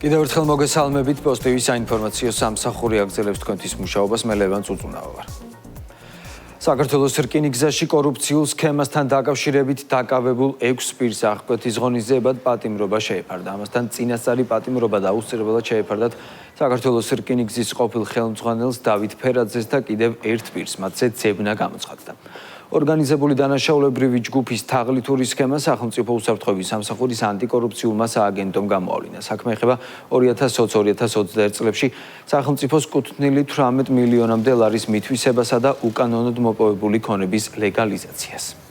კიდევ ერთხელ მოგესალმებით პოსტივის საინფორმაციო სამსახური აგრძელებს თქვენთვის მუშაობას მე ლევან წუწუნავა ვარ. საქართველოს რკინიგზაში კორუფციულ სქემასთან დაკავშირებით დაკავებულ 6 პირს აღკვეთის ღონისძიებად პატიმრობა შეეფარდა. ამასთან წინასწარი პატიმრობა დაუსწრებელად შეეფარდათ საქართველოს რკინიგზის ყოფილ ხელმძღვანელს დავით ფერაძეს და კიდევ ერთ პირს, მათზე ძებნა გამოცხადდა. ორგანიზებული დანაშაულებრივი ჯგუფის თაღლითური სქემა სახელმწიფო უსაფრთხოების სამსახურის ანტიკორუფციულმა სააგენტომ გამოავლინა. საქმე ეხება 2020-2021 წლებში სახელმწიფოს კუთვნილი 18 მილიონამდე ლარის მითვისებასა და უკანონოდ მოპოვებული ქონების ლეგალიზაციას.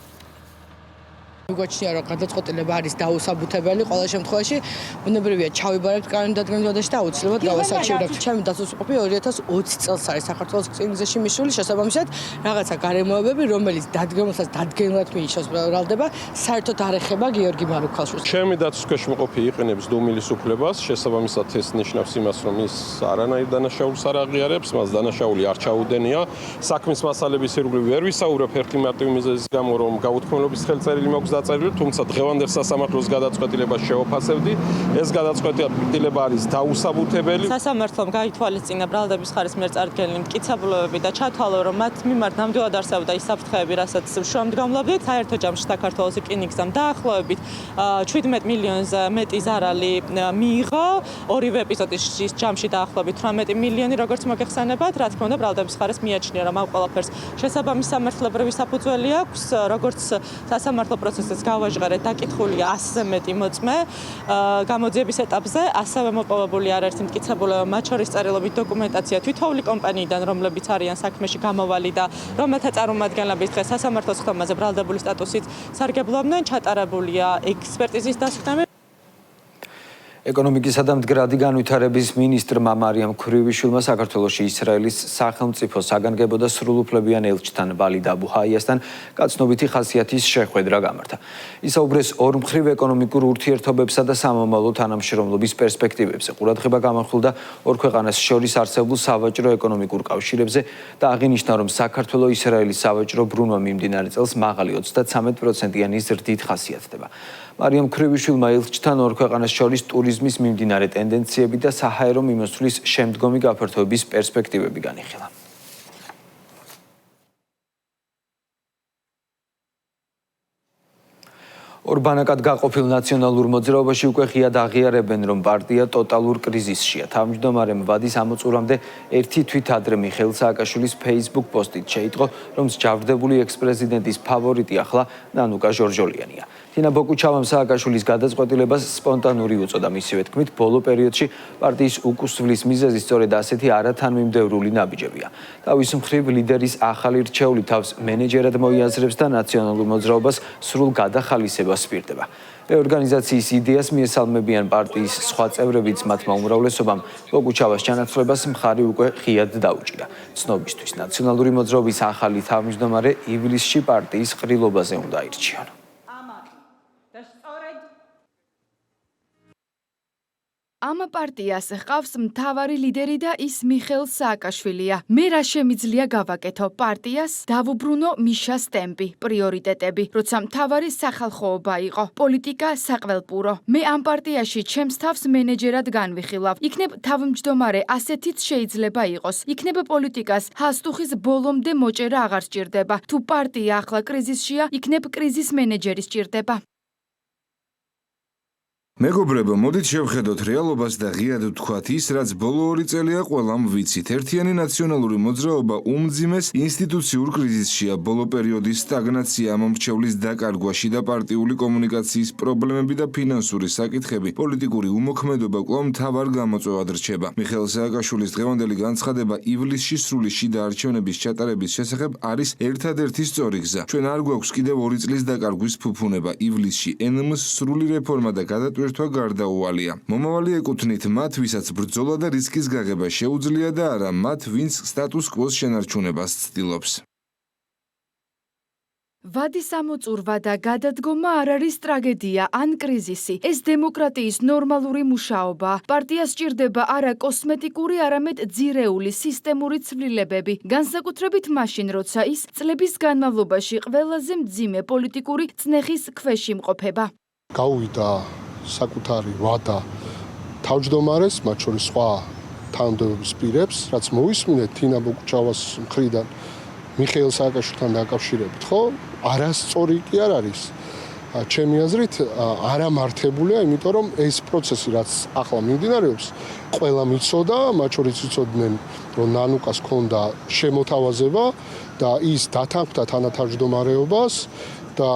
მიგოჩნია რომ გადაწყვეტილება არის დაუსაბუთებელი ყველა შემთხვევაში ბუნებრივია ჩავიბარებთ კანონდადგენლობაში და აუცილებლად გავასარჩივრებთ. ჩემი დაწესებულებები 2020 წელს არის საქართველოს რკინიგზაში მისული შესაბამისად რაღაცა გარემოებები რომელიც დადგენილად მინიშნავს ბრალდება საერთოდ არ ეხება გიორგი მარუქალშვილი. ჩემი დაცვის ქვეშ მყოფი იყენებს დუმილის უფლებას, შესაბამისად ეს ნიშნავს იმას რომ ის არანაირ დანაშაულს არ აღიარებს, მას დანაშაული არ ჩაუდენია. საქმის მასალების ირგვლივ ვერ ვისაუბრებ ერთი მარტივი მიზეზის გამო რომ გაუთქმელობის ხელწერილი მაქვს დაწერილი, თუმცა დღევანდელ სასამართლოს გადაწყვეტილებას შევაფასებდი. ეს გადაწყვეტილება არის დაუსაბუთებელი. სასამართლომ გაითვალისწინა ბრალდების ხარის მიერ წარდგენილი მტკიცებულებები და ჩათვალა, რომ მათ მიმართ ნამდვილად არსებობდა ის საფრთხეები, რასაც შუამდგომლობდით. საერთო ჯამში საქართველოს რკინიგზამ დაახლოებით 17 მილიონზე მეტი ზარალი მიიღო. ორივე ეპიზოდის ჯამში დაახლოებით 18 მილიონი, როგორც მოგეხსენებათ, რა თქმა უნდა, ბრალდების ხარეს მიაჩნია, რომ ამ ყველაფერს შესაბამის სამართლებრივი საფუძველი აქვს, როგორც სასამართლო პროცესს გავაჟღერეთ, დაკითხულია 100-ზე მეტი მოწმე გამოძიების ეტაპზე, ასევე მოპოვებული არაერთი მტკიცებულება, მათ შორის წერილობით დოკუმენტაცია თითოეული კომპანიიდან, რომლებიც არიან საქმეში გამოვალი და რომელთა წარმომადგენლების დღეს სასამართლოს ხდომაზე ბრალდებული სტატუსით სარგებლობდნენ, ჩატარებულია ექსპერტიზის დასკვნები. ეკონომიკისა და მდგრადი განვითარების მინისტრმა მარიამ ქრივიშვილმა საქართველოში ისრაელის სახელმწიფო საგანგებო და სრულუფლებიან ელჩთან ვალიდ აბუ-ჰაიასთან კაცნობითი ხასიათის შეხვედრა გამართა. ისაუბრეს ორმხრივ ეკონომიკურ ურთიერთობებსა და სამომავლო თანამშრომლობის პერსპექტივებზე. ყურადღება გამახვილდა ორ ქვეყანას შორის არსებულ სავაჭრო ეკონომიკურ კავშირებზე და აღინიშნა, რომ საქართველო-ისრაელის სავაჭრო ბრუნვა მიმდინარე წელს მაღალი 33%-იანი ზრდით ხასიათდება. მარიამ ქრივიშვილმა ელჩთან ორ ქვეყანას შორის ტურიზმის მიმდინარე ტენდენციები და საჰაერო მიმოსვლის შემდგომი გაფართოების პერსპექტივები განიხილა. ორბანაკად გაყოფილ ნაციონალურ მოძრაობაში უკვე ღიად აღიარებენ, რომ პარტია ტოტალურ კრიზისშია. თავმჯდომარემ ვადის ამოწურამდე ერთი თვით ადრე მიხეილ სააკაშვილის Facebook პოსტით შეიტყო, რომ მსჯავრდებული ექს-პრეზიდენტის ფავორიტი ახლა ნანუკა ჟორჟოლიანია. თინა ბოკუჩავამ სააკაშვილის გადაწყვეტილებას სპონტანური უწოდა. მისივე თქმით, ბოლო პერიოდში პარტიის უკუსვლის მიზეზი სწორედ ასეთი არათანმიმდევრული ნაბიჯებია. თავის მხრივ ლიდერის ახალი რჩეული თავს მენეჯერად მოიაზრებს და ნაციონალურ მოძრაობას სრულ გადახალისებას სპირდება. რეორგანიზაციის იდეას მიესალმებიან პარტიის სხვა წევრებიც, მათმა უმრავლესობამ ბოკუჩავას ჩანაცვლებას მხარი უკვე ღიად დაუჭირა. ცნობისთვის, ნაციონალური მოძრაობის ახალი თავმჯდომარე ივლისში პარტიის ყრილობაზე უნდა აირჩიონ. ამ პარტიას ჰყავს მთავარი ლიდერი და ის მიხეილ სააკაშვილია. მე რა შემიძლია გავაკეთო პარტიას? დავუბრუნო მიშას ტემპი, პრიორიტეტები, როცა მთავარი სახალხოობა იყო, პოლიტიკა საყველპურო. მე ამ პარტიაში ჩემს თავს მენეჯერად განვიხილავ. იქნებ თავმჯდომარე ასეთიც შეიძლება იყოს. იქნებ პოლიტიკას ჰასტუხის ბოლომდე მოჭერა აღარ სჭირდება. თუ პარტია ახლა კრიზისშია, იქნებ კრიზის მენეჯერი სჭირდება. მეგობრებო, მოდით შევხედოთ რეალობას და ღიად ვთქვათ ის, რაც ბოლო 2 წელია ყველამ ვიცით. ერთიანი ნაციონალური მოძრაობა უმძიმეს ინსტიტუციურ კრიზისშია. ბოლო პერიოდის სტაგნაცია, მომრჩევლის დაკარგვაში და პარტიული კომუნიკაციის პრობლემები და ფინანსური საკითხები, პოლიტიკური უმოქმედობა კვლავ მთავარ გამოწვევად რჩება. მიხეილ სააკაშვილის დღევანდელი განცხადება ივლისში სრული შიდა არჩევნების ჩატარების შესახებ არის ერთადერთი სწორი გზა. ჩვენ არ გვაქვს კიდევ 2 წლის დაკარგვის ფუფუნება. ივლისში NM-ს სრული რეფორმა და გადატვირთვა გარდაუვალია. მომავალი ეკუთვნით მათ, ვისაც ბრძოლა და რისკის გაღება შეუძლია და არა მათ, ვინც სტატუს კვოს შენარჩუნებას ცდილობს. ვადის ამოწურვა და გადადგომა არ არის ტრაგედია ან კრიზისი. ეს დემოკრატიის ნორმალური მუშაობაა. პარტიას სჭირდება არა კოსმეტიკური, არამედ ძირეული სისტემური ცვლილებები. განსაკუთრებით მაშინ, როცა ის წლების განმავლობაში ყველაზე მძიმე პოლიტიკური წნეხის ქვეშ იმყოფება. გაუვიდა საკუთარი ვადა თავმჯდომარეს, მათ შორის სხვა თანამდებობის პირებს, რაც მოვისმინეთ თინა ბოկუჩავას მხრიდან მიხეილ სააკაშვილთან დაკავშირებით, ხო? არასწორი კი არ არის. ჩემი აზრით არამართებულია, იმიტომ რომ ეს პროცესი, რაც ახლა მიმდინარეობს, ყველამ იცოდა, მათ შორის იცოდნენ, რომ ნანუკას ჰქონდა შემოთავაზება და ის დათანხმდა თანათავმჯდომარეობას და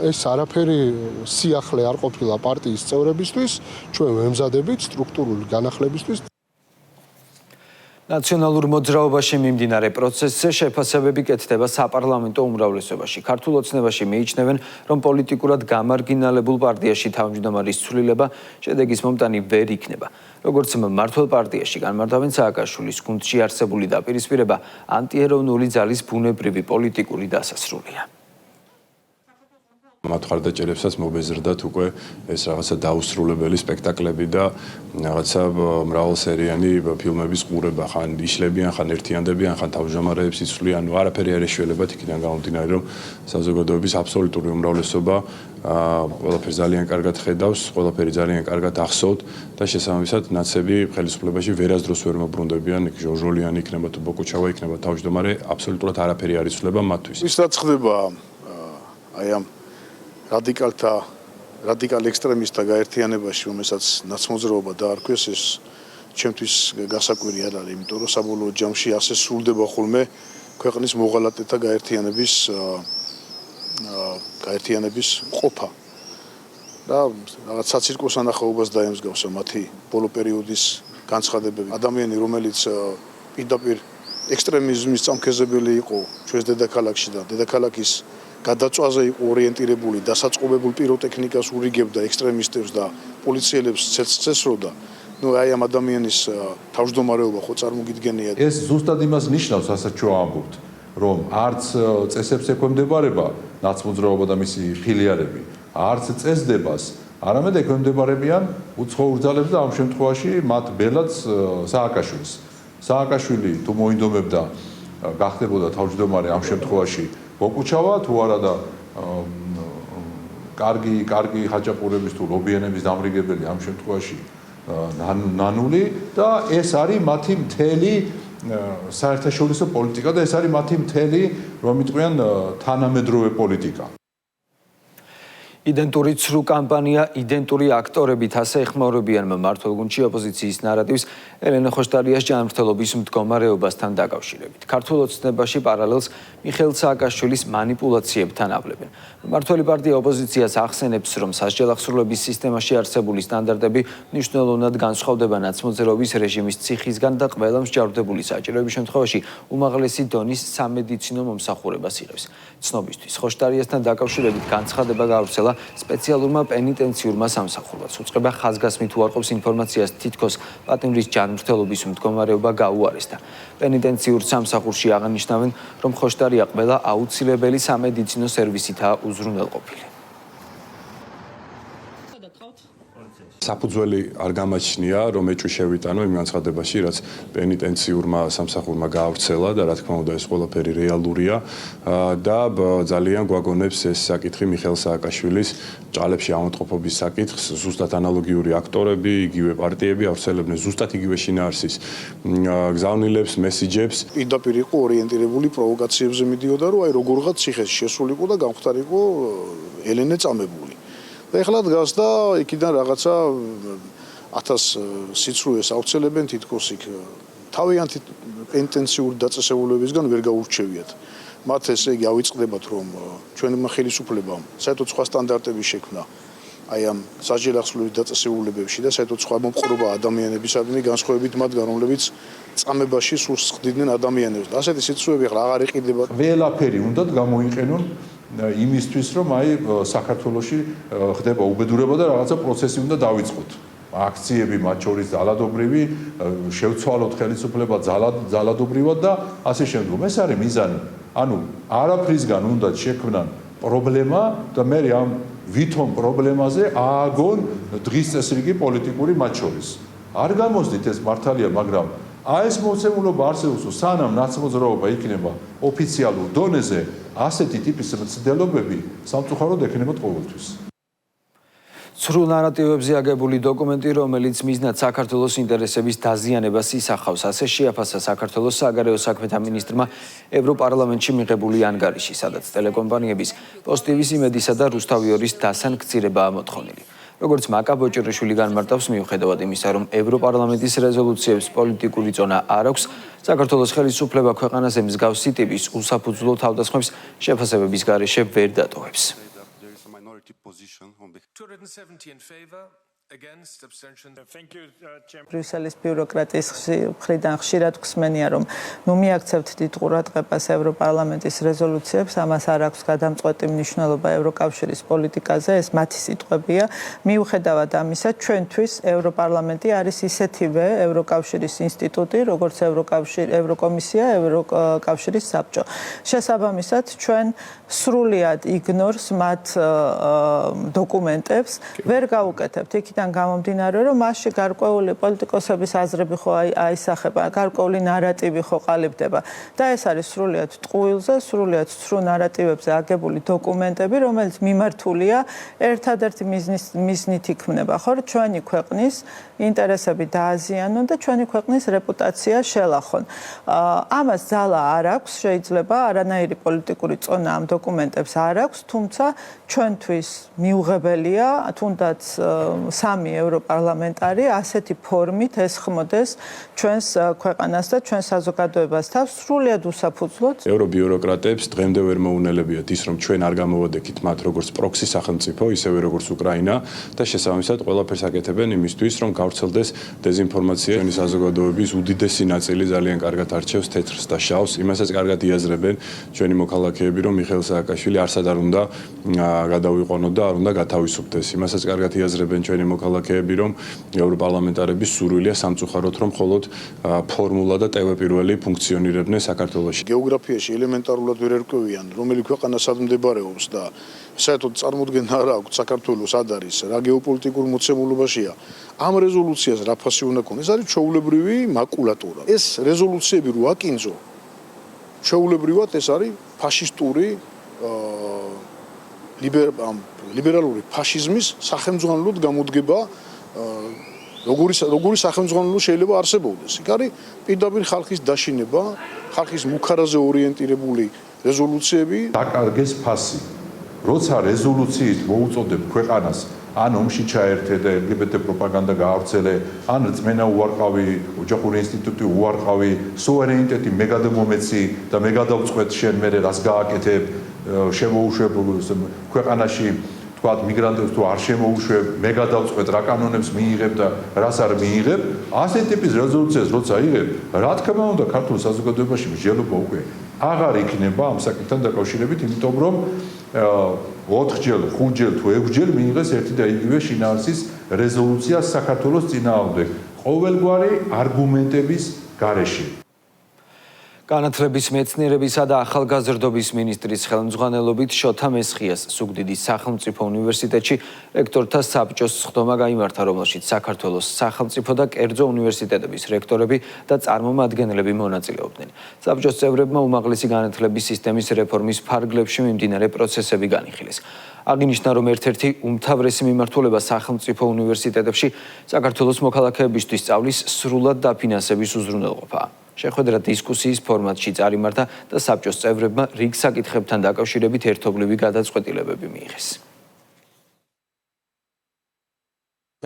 ეს არაფერი სიახლე არ ყოფილა პარტიის წევრებისთვის, ჩვენ ვემზადებით სტრუქტურული განახლებისთვის. ნაციონალურ მოძრაობაში მიმდინარე პროცესზე შეფასებები კეთდება საპარლამენტო უმრავლესობაში. ქართულ ოცნებაში მიიჩნევენ, რომ პოლიტიკურად გამარგინალებულ პარტიაში თავმჯდომარის ცვლილება შედეგის მომტანი ვერ იქნება. როგორც მმართველ პარტიაში განმარტავენ სააკაშვილის გუნდში არსებული დაპირისპირება ანტიეროვნული ძალის ბუნებრივი პოლიტიკური დასასრულია. მათ ხარდაჭერებსაც მობეზრდათ უკვე ეს რაღაცა დაუსრულებელი სპექტაკლები და რაღაცა მრავალსერიანი ფილმების ყურება, ხან იშლებიან, ხან ერთიანდებიან, ხან თავმჯდომარეებს იცვლიან, არაფერი არ ეშველებათ იქიდან გამომდინარე, რომ საზოგადოების აბსოლუტური უმრავლესობა ყველაფერს ძალიან კარგად ხედავს, ყველაფერი ძალიან კარგად ახსოვთ და შესაბამისად ნაცები ხელისუფლებაში ვერასდროს ვერ მობრუნდებიან, ჟორჟოლიანი იქნება თუ ბოկუჩავა იქნება თავმჯდომარე, აბსოლუტურად არაფერი არ იცვლება მათთვის. ის რაც ხდება აი ამ რადიკალ ექსტრემისტთა გაერთიანებაში, რომელსაც ნაცმოძრაობა დაარქვეს, ეს ჩემთვის გასაკვირი არ არის, იმიტომ რომ საბოლოო ჯამში ასე სრულდება ხოლმე ქვეყნის მოღალატეთა გაერთიანების ყოფა. და რაღაც საცირკო სანახაობას დაემსგავსა მათი ბოლო პერიოდის განცხადებები. ადამიანი, რომელიც პირდაპირ ექსტრემიზმის წამქეზებელი იყო ჩვენს დედაქალაქში და დედაქალაქის გადაწვაზე იყო ორიენტირებული, დასაწყობებულ პიროტექნიკას ურიგებდა ექსტრემისტებს და პოლიციელებს ცეცხლსროდა. ნუ აი ამ ადამიანის თავმჯდომარეობა ხო წარმოგიდგენია. ეს ზუსტად იმას ნიშნავს, რასაც ჩვენ ამბობთ, რომ არც წესებს ექვემდებარება ნაცმოძრაობა და მისი ფილიალები, არც წესდებას, არამედ ექვემდებარებიან უცხო ურთიერთობებს და ამ შემთხვევაში მათ ბელადს სააკაშვილს. სააკაშვილი თუ მოინდომებდა გახდებოდა თავმჯდომარე ამ შემთხვევაში ბოკუჩავა თუ არა და კარგი ხაჭაპურების თუ ლობიანების დამრიგებელი ამ შემთხვევაში ნანული და ეს არის მათი მთელი საერთაშორისო პოლიტიკა და ეს არის მათი მთელი რომ იტყვიან თანამედროვე პოლიტიკა. იდენტური ცრუ კამპანია, იდენტური აქტორებით ასე ეხმაურებიან მმართველ გუნდში ოპოზიციის ნარატივს ელენე ხოშტარიას ჯანმრთელობის მდგომარეობასთან დაკავშირებით. ქართულ ოცნებაში პარალელს მიხეილ სააკაშვილის მანიპულაციებთან ავლენებენ. მმართველი პარტია ოპოზიციას ახსენებს, რომ სასჯელ აღსრულების სისტემაში არსებული სტანდარტები მნიშვნელოვნად განსხვავდება ნაცმოძრაობის რეჟიმის ციხისგან და ყველა მსჯავრდებული საჭიროების შემთხვევაში უმაღლესი დონის სამედიცინო მომსახურებას იღებს. ცნობისთვის ხოშტარიასთან დაკავშირებით განცხადება გაავრცელა სპეციალურმა პენიტენციურმა სამსახურმა. უწყება ხაზგასმით უარყოფს ინფორმაციას თითქოს პატიმრის ჯანმრთელობის მდგომარეობა გაუარესდა. პენიტენციურ სამსახურში აღნიშნავენ, რომ ხოშტარია ყველა აუცილებელი სამედიცინო სერვისითაა უზრუნველყოფილი. საფუძველი არ გამაჩნია, რომ ეჭვი შევიტანო იმ განცხადებაში, რაც პენიტენციურმა სამსახურმა გაავრცელა და რა თქმა უნდა ეს ყველაფერი რეალურია და ძალიან გვაგონებს ეს საკითხი მიხეილ სააკაშვილის ჭალებში ავადმყოფობის საკითხს, ზუსტად ანალოგიური აქტორები, იგივე პარტიები ავრცელებდნენ ზუსტად იგივე შინაარსის გზავნილებს, მესიჯებს. პირდაპირ იყო ორიენტირებული პროვოკაციებზე მიდიოდა, რომ აი როგორღაც ციხეში შესულიყო და გამختارიყო ელენე წამებული. და ეხლა დგას და იქიდან რაღაცა 1000 სიცრუეს ავრცელებენ თითქოს იქ თავიანთი პენიტენციური დაწესებულებებისგან ვერ გაურჩევიათ. მათ ესე იგი ავიწყდებათ, რომ ჩვენმა ხელისუფლებამ საერთოდ სხვა სტანდარტები შექმნა აი ამ სასჯელ აღსრულების დაწესებულებებში და საერთოდ სხვა მომყრობა ადამიანებისადმი განსხვავებით მათგან, რომლებიც წამებაში სულს ხდიდნენ ადამიანებს. და ასეთი სიცრუეები ახლა აღარ იყიდება. ყველაფერი უნდათ გამოიყენონ იმისთვის, რომ აი საქართველოში ხდება უბედურება და რაღაცა პროცესი უნდა დავიწყოთ. აქციები, მათ შორის ძალადობრივი, შევცვალოთ ხელისუფლება ძალადობრივად და ასე შემდგომ. ეს არის მიზანი. ანუ არაფრისგან უნდა შექმნან პრობლემა და მე ამ ვითომ პრობლემაზე ააგონ დღის წესრიგი პოლიტიკური მათ შორის. არ გამოძდით ეს მართალია, მაგრამ აი ეს მოცემულობა არსებობს, სანამ ნაცმოძრაობა იქნება ოფიციალურ დონეზე, ასეთი ტიპის მცდელობები სამწუხაროდ ექნებათ ყოველთვის. სრულ ნარატივებზე აგებული დოკუმენტი, რომელიც მიზნად საქართველოს ინტერესების დაზიანებას ისახავს, ასე შეაფასა საქართველოს საგარეო საქმეთა მინისტრმა ევროპარლამენტში მიღებული ანგარიში, სადაც ტელეკომპანიების პოსტივის იმედისა და რუსთავიორის დასანქცირებაა მოთხოვნილი. როგორც მაკა ბოჭრიშვილი განმარტავს, მიუხედავად იმისა, რომ ევროპარლამენტის რეზოლუციებს პოლიტიკური ზონა არ აქვს, საქართველოს ხელისუფლება ქვეყანაზე მსგავსი ტიპის უსაფუძვლო თავდასხმებს შეფასებების გარეშე ვერ დატოვებს. 270 in favor, against, abstention. Thank you, Chairman. ბრიუსელის ბიუროკრატიის მხრიდან ხშირად გვსმენია, რომ მიაქცევთ დიდ ყურადღებას ევროპარლამენტის რეზოლუციებს, ამას არ აქვს გადამწყვეტი მნიშვნელობა ევროკავშირის პოლიტიკაზე, ეს მათი სიტყვებია. მიუხედავად ამისა, ჩვენთვის ევროპარლამენტი არის ისეთივე ევროკავშირის ინსტიტუტი, როგორც ევროკომისია, ევროკავშირის საბჭო. შესაბამისად, ჩვენ სრულიად იგნორს მათ დოკუმენტებს, ვერ გავუკეთებთ იქიდან გამომდინარე, რომ მასში გარკვეული პოლიტიკოსების აზრები ხო აისახება, გარკვეული ნარატივი ხო ყალიბდება და ეს არის სრულიად ტყუილზე, სრულიად ცრუ ნარატივებზე აგებული დოკუმენტები, რომელიც მიმართულია ერთადერთი მიზნით იქმნება, ხო, ჩვენი ქვეყნის ინტერესები დააზიანონ და ჩვენი ქვეყნის რეპუტაცია შელახონ. ამას ძალა არ აქვს, შეიძლება არანაირი პოლიტიკური წონა ამ დოკუმენტებს არ აქვს, თუმცა ჩვენთვის მიუღებელია, თუნდაც სამი ევროპარლამენტარი ასეთი ფორმით ესხმოდეს ჩვენს ქვეყანას და ჩვენს საზოგადოებას თავს სრულიად უსაფუძვლოდ. ევრობიუროკრატებს დღემდე ვერ მოუნელებიათ ის, რომ ჩვენ არ გამოვადექით მათ როგორც პროქსი სახელმწიფო, ისევე როგორც უკრაინა და შესაბამისად ყველაფერს აკეთებენ იმისთვის, რომ გავრცელდეს დეზინფორმაცია. ჩვენი საზოგადოების უდიდესი ნაწილი ძალიან კარგად არჩევს თეთრს და შავს, იმასაც კარგად იაზრებენ ჩვენი მოქალაქეები, რომ მიხეილ სააკაშვილი არსად არ უნდა გადავიყვანოთ და არ უნდა გათავისუფლდეს. იმასაც კარგად იაზრებენ ჩვენი მოქალაქეები, რომ ევროპარლამენტარების სურვილია სამწუხაროდ, რომ მხოლოდ ფორმულა და ტევ პირველი ფუნქციონირებდნენ საქართველოში. გეოგრაფიაში ელემენტარულად ვერ ერკვევიან, რომელი ქვეყანა სად მდებარეობს და საერთოდ წარმოუდგენა არ აქვს საქართველოს სად არის, რა გეოპოლიტიკურ მოცემულობაშია. ამ რეზოლუციას რა ფასი უნდა ქონდეს? ეს არის ჩვეულებრივი მაკულატურა. ეს რეზოლუციები რო აკინძო, ჩვეულებრივად ეს არის ფაშისტური ლიბერალური ფაშიზმის სახელმძღვანელოდ გამოდგება, როგორი სახელმძღვანელო შეიძლება არსებობდეს. იქ არის პირდაპირ ხალხის დაშინება, ხალხის მუქარაზე ორიენტირებული რეზოლუციები. დაკარგეს ფასი. როცა რეზოლუციით მოუწოდებ ქვეყანას ან ომში ჩაერთე და LGBT პროპაგანდა გაავრცელე, ან რწმენა უარყავი, ოჯახური ინსტიტუტი უარყავი, სუვერენიტეტი მე გადამომეცი და მე გადავწყვეტ შენ მე რას გააკეთებ, შემოუშვებ ქვეყანაში თქვათ მიგრანტებს თუ არ შემოუშვებ, მე გადავწყვეტ რა კანონებს მიიღებ და რას არ მიიღებ, ასეთი ტიპის რეზოლუციას როცა იღებ, რა თქმა უნდა ქართულ საზოგადოებაში მსჯელობა უკვე აღარ იქნება ამ საკითხთან დაკავშირებით, იმიტომ რომ 4ჯერ, 5ჯერ თუ 6ჯერ მიიღეს ერთი და იგივე შინაარსის რეზოლუცია საქართველოს წინააღმდეგ ყოველგვარი არგუმენტების გარეშე. განათლების მეცნიერებისა და ახალგაზრდობის მინისტრის ხელმძღვანელობით შოთა მესხიას ზუგდიდის სახელმწიფო უნივერსიტეტში რექტორთა საბჭოს სხდომა გაიმართა, რომელშიც საქართველოს სახელმწიფო და კერძო უნივერსიტეტების რექტორები და წარმომადგენლები მონაწილეობდნენ. საბჭოს წევრებმა უმაღლესი განათლების სისტემის რეფორმის ფარგლებში მიმდინარე პროცესები განიხილეს. აღინიშნა, რომ ერთ-ერთი უმთავრესი მიმართულება სახელმწიფო უნივერსიტეტებში საქართველოს მოქალაქეებისთვის სწავლის სრულად დაფინანსების უზრუნველყოფაა. შეხვედრა დისკუსიის ფორმატში წარიმართა და საბჭოს წევრებმა რიგ საკითხებთან დაკავშირებით ერთობლივი გადაწყვეტილებები მიიღეს.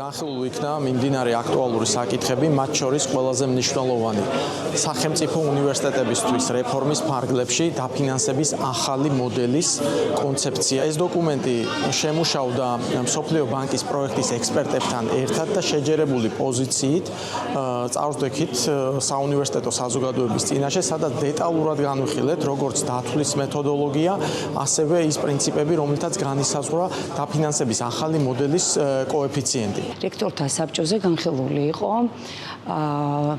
განხილულ იქნა მიმდინარე აქტუალური საკითხები, მათ შორის ყველაზე მნიშვნელოვანი სახელმწიფო უნივერსიტეტებისთვის რეფორმის ფარგლებში დაფინანსების ახალი მოდელის კონცეფცია. ეს დოკუმენტი შემუშავდა მსოფლიო ბანკის პროექტის ექსპერტებთან ერთად და შეჯერებული პოზიციით წარსდგით საუნივერსიტეტო საზოგადოების წინაშე, სადაც დეტალურად განვიხილეთ როგორც დათვლის მეთოდოლოგია, ასევე ის პრინციპები, რომლითაც განისაზღვრა დაფინანსების ახალი მოდელის კოეფიციენტი. რექტორთა საბჭოზე განხილული იყო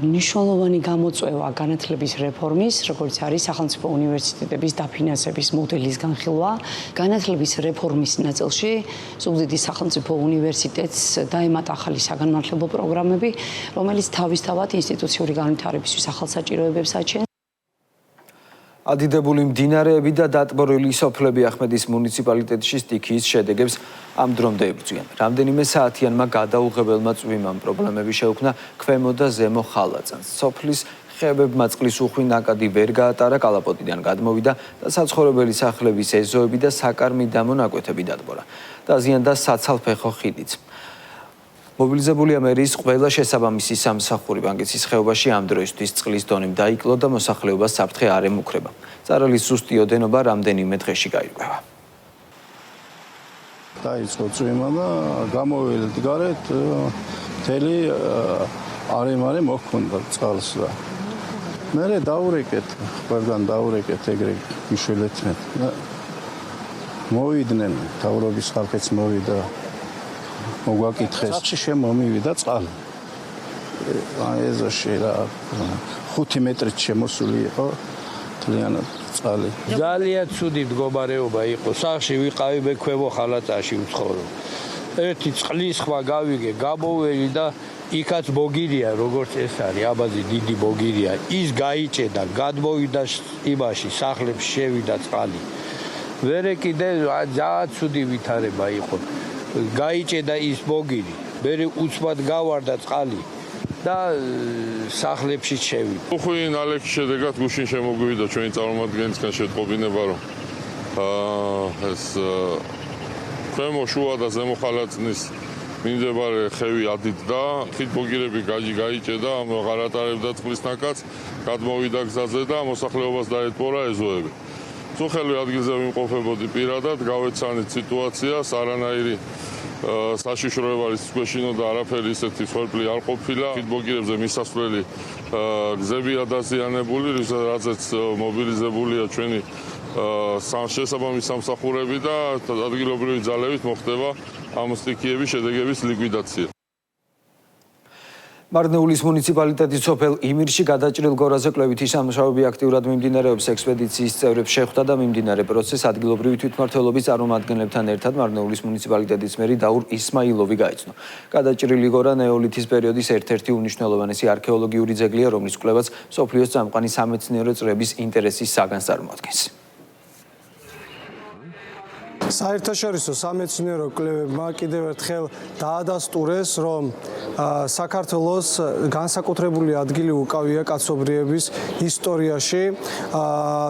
მნიშვნელოვანი გამოწვევა განათლების რეფორმის, როგორც არის სახელმწიფო უნივერსიტეტების დაფინანსების მოდელის განხილვა. განათლების რეფორმის ნაწილში ზუგდიდის სახელმწიფო უნივერსიტეტს დაემატა ახალი საგანმანათლებლო პროგრამები, რომელიც თავისთავად ინსტიტუციური განვითარებისთვის ახალ საჭიროებებს აჩენს. ადიდებული მდინარეები და დატბორილი სოფლები ახმედის მუნიციპალიტეტში სტიქიის შედეგებს ამ დრომდე ებრძვიან. რამდენიმე საათიანმა გადაუღებელმა წვიმამ პრობლემები შეუქმნა ქვემო და ზემო ხალაწანს. სოფლის ხეებებმა წყლის უხვი ნაკადი ვერ გაატარა, კალაპოტიდან გადმოვიდა და საცხოვრებელი სახლების ეზოები და საკარმიდამო ნაკვეთები დატბორა. დაზიანდა საცალფეხო ხიდიც. მობილიზებულია მერის ყველა შესაბამისი სამსახური ბანკის ხეობაში ამ დროისთვის წყლის დონემ დაიკლო და მოსახლეობას საფრთხე არ ემუქრება. წარალის ზუსტი ოდენობა რამდენიმე დღეში გაირკვევა. დაიწყო წვიმა და გამოვიდეთ გარეთ მთელი არე-მარე მოჰქონდა წყალს და მერე დაურეკეთ, ყველგან დაურეკეთ ეგრე მიშველეთმეთ და მოვიდნენ, თავრობის ხალხიც მოვიდა მოგვაკითხეს. სახლში შემომივიდა წყალი. ეზოში რა 5 მეტრით შემოსული იყო მთლიანად წყალი. ძალიან ცუდი მდგომარეობა იყო. სახლში ვიყავი ქვემო ხალაწაში ვცხოვრო. ერთი წყლის ხმა გავიგე, გამოვერი და იქაც ბოგირია, როგორც ეს არის, აბაზი დიდი ბოგირია. ის გაიჭედა, გადმოვიდა იმაში, სახლებში შევიდა წყალი. ვერე კიდე ძალიან ცუდი ვითარება იყო. გაიჭედა ის ბოგირი, მერე უცბად გავარდა წყალი და სახლებში შევიდა. უხვი ნალექის შედეგად გუშინ შემოგვივიდა ჩვენი წარმომადგენლისგან შეტყობინება, რომ ეს ქვემო, შუა და ზემო ხალაწნის მიმდებარე ხევი ადიდდა, ხიდბოგირები გაიჭედა, აღარ ატარებდა წყლის ნაკადს, გადმოვიდა გზაზე და მოსახლეობას დაეთბორა ეზოები. სუხელი ადგილზე ვიმყოფებოდი პირადად, გავეცანით სიტუაციას, არანაირი საშიშროებალის გვეშინოდა არაფერი ისეთი სვერპლი არ ყოფილა. ხიდბოგირებზე მისასვლელი გზებია დაზიანებული, რაზეც მობილიზებულია ჩვენი შესაბამისი სამსახურები და ადგილობრივი ძალებით მოხდება ამ სტიქიების შედეგების ლიკვიდაცია. მარნეულის მუნიციპალიტეტის სოფელ იმირში გადაჭრილ გორაზე კვლევითი სამუშაოები აქტიურად მიმდინარეობს. ექსპედიციის წევრებს შეხვდა და მიმდინარე პროცესს ადგილობრივი თვითმმართველობის წარმომადგენლებთან ერთად მარნეულის მუნიციპალიტეტის მერი დაურ ისმაილოვი გაიცნო. გადაჭრილი გორა ნეოლითის პერიოდის ერთ-ერთი უმნიშვნელოვანესი არქეოლოგიური ძეგლია, რომლის კვლევაც მსოფლიოს წამყვანი სამეცნიერო წრების ინტერესის საგანს წარმოადგენს. საერთაშორისო სამეცნიერო კვლევებმა კიდევ ერთხელ დაადასტურეს, რომ საქართველოს განსაკუთრებული ადგილი უკავია კაცობრიობის ისტორიაში.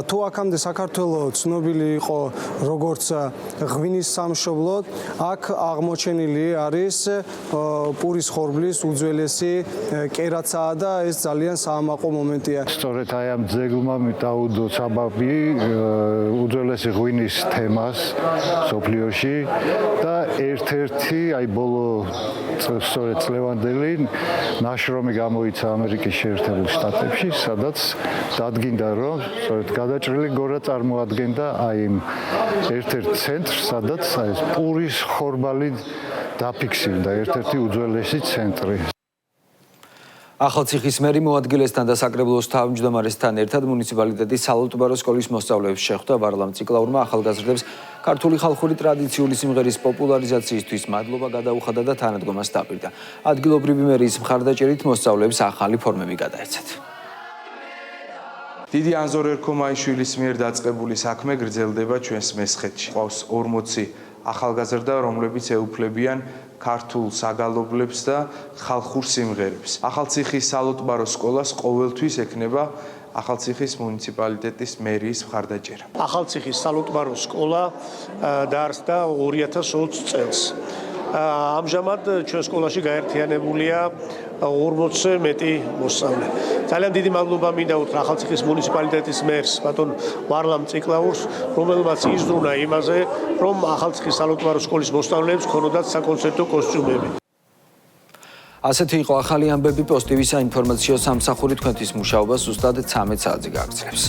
თუ აქამდე საქართველო ცნობილი იყო როგორც ღვინის სამშობლო, აქ აღმოჩენილი არის პურის ხორბლის უძველესი კერაცაა და ეს ძალიან საამაყო მომენტია. სწორედ აი ამ ძეგლმა დაუდო საბაბი უძველესი ღვინის თემას სოფლიოში და ერთ-ერთი აი ბოლო სწორედ წლევანდელი ნაშრომი გამოიცა ამერიკის შეერთებულ შტატებში, სადაც დადგინდა, რომ სწორედ გადაჭრილი გორა წარმოადგენდა აი იმ ერთ-ერთ ცენტრს, სადაც აი ეს პურის ხორბალი დაფიქსირდა, ერთ-ერთი უძველესი ცენტრი. ახალციხის მერი მოადგილესთან და საკრებულოს თავმჯდომარესთან ერთად მუნიციპალიტეტის სალოტბარო სკოლის მოსწავლეებს შეხვდა. ვარლამ ციკლაურმა ახალგაზრდებს ქართული ხალხური ტრადიციული სიმღერის პოპულარიზაციისთვის მადლობა გადაუხადა და თანადგომას დაპირდა. ადგილობრივი მერის მხარდაჭერით მოსწავლეებს ახალი ფორმები გადაეცათ. დიდი ანზორ ერქომაიშვილის მიერ დაწყებული საქმე გრძელდება ჩვენს მესხეთში. ყავს 40 ახალგაზრდა, რომლებიც ეუფლებიან ქართულ საგალობლებს და ხალხურ სიმღერებს. ახალციხის სალოტბარო სკოლას ყოველთვის ექნება ახალციხის მუნიციპალიტეტის მერიის მხარდაჭერა. ახალციხის სალოტბარო სკოლა დაარსდა 2020 წელს. ამჟამად ჩვენ სკოლაში გაერთიანებულია 40-ზე მეტი მოსწავლე. ძალიან დიდი მადლობა მინდა უთხრა ახალციხის მუნიციპალიტეტის მერს, ბატონ ვარლამ ციკლაურს, რომელმაც იზრუნა იმაზე, რომ ახალციხის სალოტბარო სკოლის მოსწავლეებს ქონოდათ საკონცერტო კოსტიუმები. ასეთი იყო ახალი ამბები. პოზიტივის საინფორმაციო სამსახური თქვენთვის მუშაობას ზუსტად 13 საათზე გააგრძელებს.